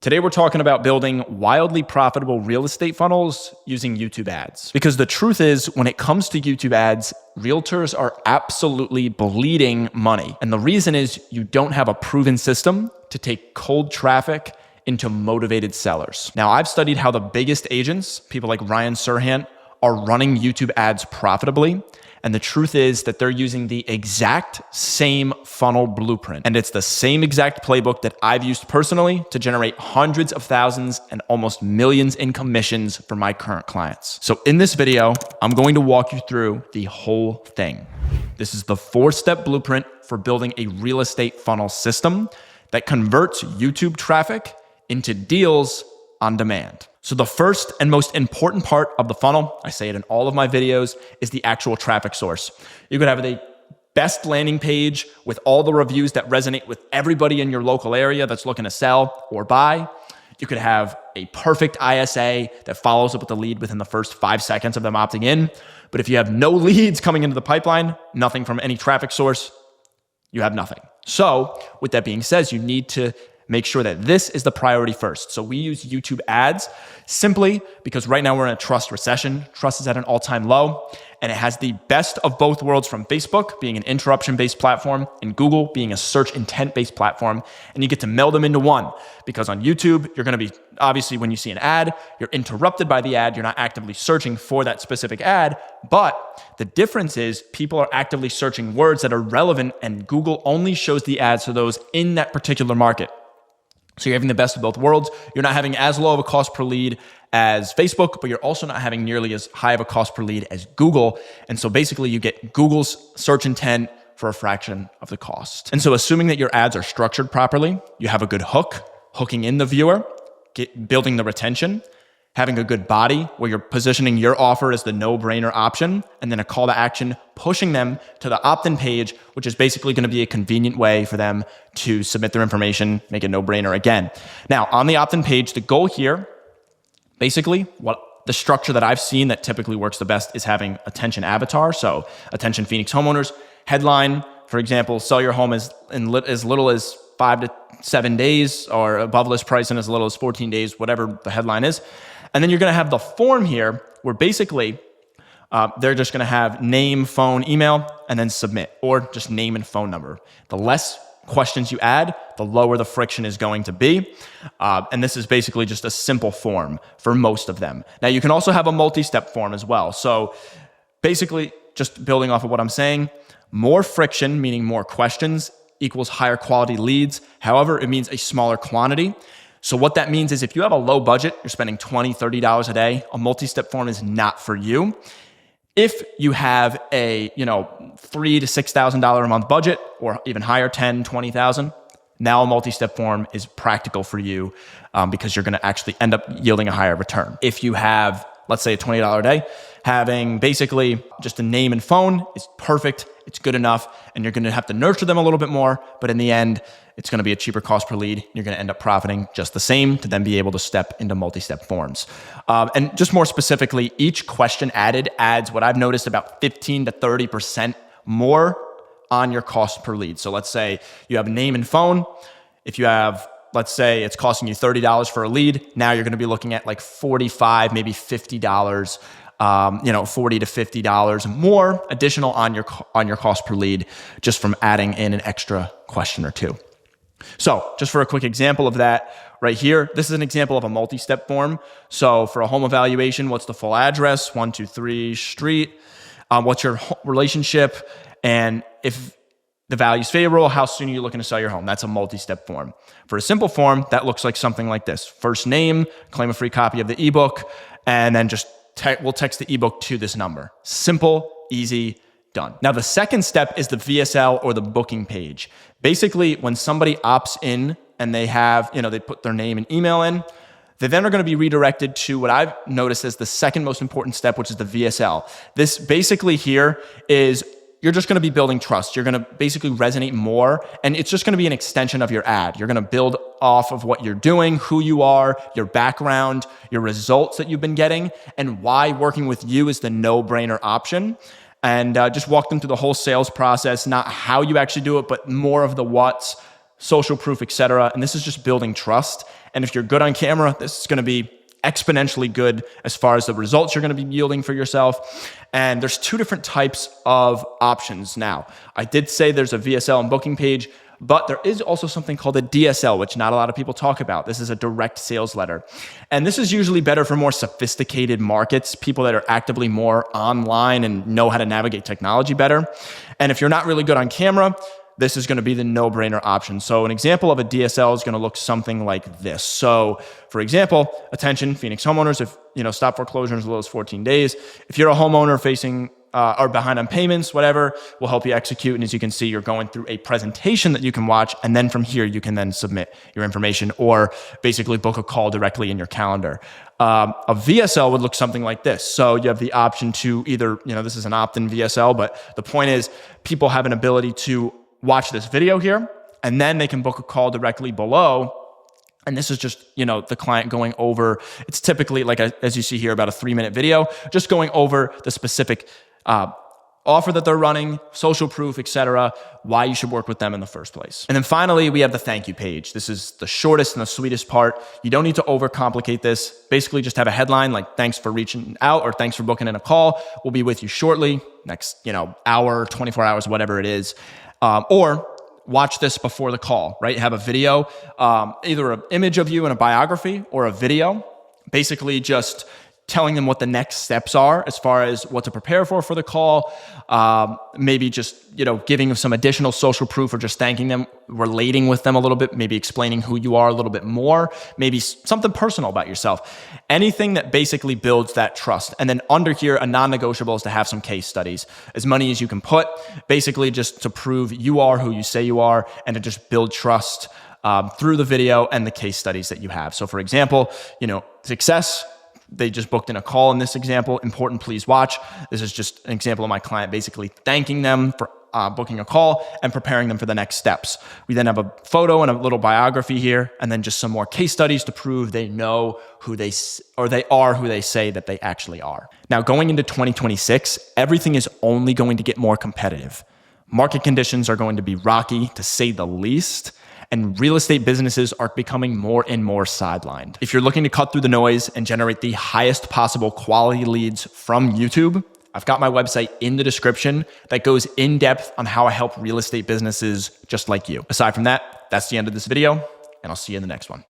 Today we're talking about building wildly profitable real estate funnels using YouTube ads. Because the truth is, when it comes to YouTube ads, realtors are absolutely bleeding money. And the reason is you don't have a proven system to take cold traffic into motivated sellers. Now, I've studied how the biggest agents, people like Ryan Serhant, are running YouTube ads profitably. And the truth is that they're using the exact same funnel blueprint. And it's the same exact playbook that I've used personally to generate hundreds of thousands and almost millions in commissions for my current clients. So in this video, I'm going to walk you through the whole thing. This is the 4-step blueprint for building a real estate funnel system that converts YouTube traffic into deals on demand. So the first and most important part of the funnel, I say it in all of my videos, is the actual traffic source. You could have the best landing page with all the reviews that resonate with everybody in your local area that's looking to sell or buy. You could have a perfect ISA that follows up with the lead within the first 5 seconds of them opting in. But if you have no leads coming into the pipeline, nothing from any traffic source, you have nothing. So with that being said, you need to make sure that this is the priority first. So we use YouTube ads simply because right now we're in a trust recession. Trust is at an all-time low, and it has the best of both worlds from Facebook being an interruption-based platform and Google being a search intent-based platform. And you get to meld them into one because on YouTube, you're going to be, obviously when you see an ad, you're interrupted by the ad. You're not actively searching for that specific ad, but the difference is people are actively searching words that are relevant, and Google only shows the ads to those in that particular market. So you're having the best of both worlds. You're not having as low of a cost per lead as Facebook, but you're also not having nearly as high of a cost per lead as Google. And so basically you get Google's search intent for a fraction of the cost. And so assuming that your ads are structured properly, you have a good hook, hooking in the viewer, building the retention, having a good body where you're positioning your offer as the no-brainer option, and then a call to action, pushing them to the opt-in page, which is basically going to be a convenient way for them to submit their information, make it no-brainer again. Now, on the opt-in page, the goal here, basically, what the structure that I've seen that typically works the best is having attention avatar. So attention Phoenix homeowners, headline, for example, sell your home as little as 5 to 7 days, or above list price in as little as 14 days, whatever the headline is. And then you're going to have the form here where basically they're just going to have name, phone, email, and then submit, or just name and phone number. The less questions you add, the lower the friction is going to be. And this is basically just a simple form for most of them. Now, you can also have a multi-step form as well. So basically, just building off of what I'm saying, more friction, meaning more questions, equals higher quality leads. However, it means a smaller quantity. So what that means is if you have a low budget, you're spending $20, $30 a day, a multi-step form is not for you. If you have a, $3,000 to $6,000 a month budget, or even higher, $10,000, $20,000, now a multi-step form is practical for you because you're going to actually end up yielding a higher return. If you have, let's say, a $20 a day, having basically just a name and phone is perfect. It's good enough, and you're going to have to nurture them a little bit more, but in the end, it's going to be a cheaper cost per lead. You're going to end up profiting just the same to then be able to step into multi-step forms. And just more specifically, each question added adds what I've noticed about 15 to 30% more on your cost per lead. So let's say you have a name and phone. If you have, let's say it's costing you $30 for a lead, now you're going to be looking at like $45, maybe $50, $40 to $50 more additional on your cost per lead just from adding in an extra question or two. So just for a quick example of that right here, this is an example of a multi-step form. So for a home evaluation, what's the full address? 123 street. What's your relationship? And if the value is favorable, how soon are you looking to sell your home? That's a multi-step form. For a simple form, that looks like something like this. First name, claim a free copy of the ebook, and then just we'll text the ebook to this number. Simple, easy, done. Now, the second step is the VSL or the booking page. Basically, when somebody opts in and they have, they put their name and email in, they then are going to be redirected to what I've noticed as the second most important step, which is the VSL. This basically here is you're just going to be building trust. You're going to basically resonate more, and it's just going to be an extension of your ad. You're going to build off of what you're doing, who you are, your background, your results that you've been getting, and why working with you is the no-brainer option. And just walk them through the whole sales process, not how you actually do it, but more of the what's, social proof, etc. And this is just building trust. And if you're good on camera, this is going to be exponentially good as far as the results you're going to be yielding for yourself. And there's two different types of options. Now, I did say there's a VSL and booking page, but there is also something called a DSL, which not a lot of people talk about. This is a direct sales letter. And this is usually better for more sophisticated markets, people that are actively more online and know how to navigate technology better. And if you're not really good on camera, this is going to be the no-brainer option. So an example of a DSL is going to look something like this. So for example, attention Phoenix homeowners, if stop foreclosure in as little as 14 days. If you're a homeowner facing or behind on payments, whatever, we'll help you execute. And as you can see, you're going through a presentation that you can watch. And then from here, you can then submit your information or basically book a call directly in your calendar. A VSL would look something like this. So you have the option to either, this is an opt-in VSL, but the point is people have an ability to watch this video here, and then they can book a call directly below. And this is just, the client going over, it's typically like, as you see here, about a 3-minute video, just going over the specific offer that they're running, social proof, etc., why you should work with them in the first place. And then finally, we have the thank you page. This is the shortest and the sweetest part. You don't need to overcomplicate this. Basically, just have a headline like, thanks for reaching out, or thanks for booking in a call. We'll be with you shortly, next, hour, 24 hours, whatever it is. Or watch this before the call, right? Have a video, either an image of you in a biography or a video, basically just telling them what the next steps are as far as what to prepare for the call. Maybe just, giving them some additional social proof, or just thanking them, relating with them a little bit, maybe explaining who you are a little bit more, maybe something personal about yourself. Anything that basically builds that trust. And then under here, a non-negotiable is to have some case studies, as many as you can put, basically just to prove you are who you say you are, and to just build trust through the video and the case studies that you have. So for example, success, they just booked in a call in this example. Important, please watch. This is just an example of my client basically thanking them for booking a call and preparing them for the next steps. We then have a photo and a little biography here, and then just some more case studies to prove they know who they are who they say that they actually are. Now, going into 2026, everything is only going to get more competitive. Market conditions are going to be rocky, to say the least. And real estate businesses are becoming more and more sidelined. If you're looking to cut through the noise and generate the highest possible quality leads from YouTube, I've got my website in the description that goes in depth on how I help real estate businesses just like you. Aside from that, that's the end of this video, and I'll see you in the next one.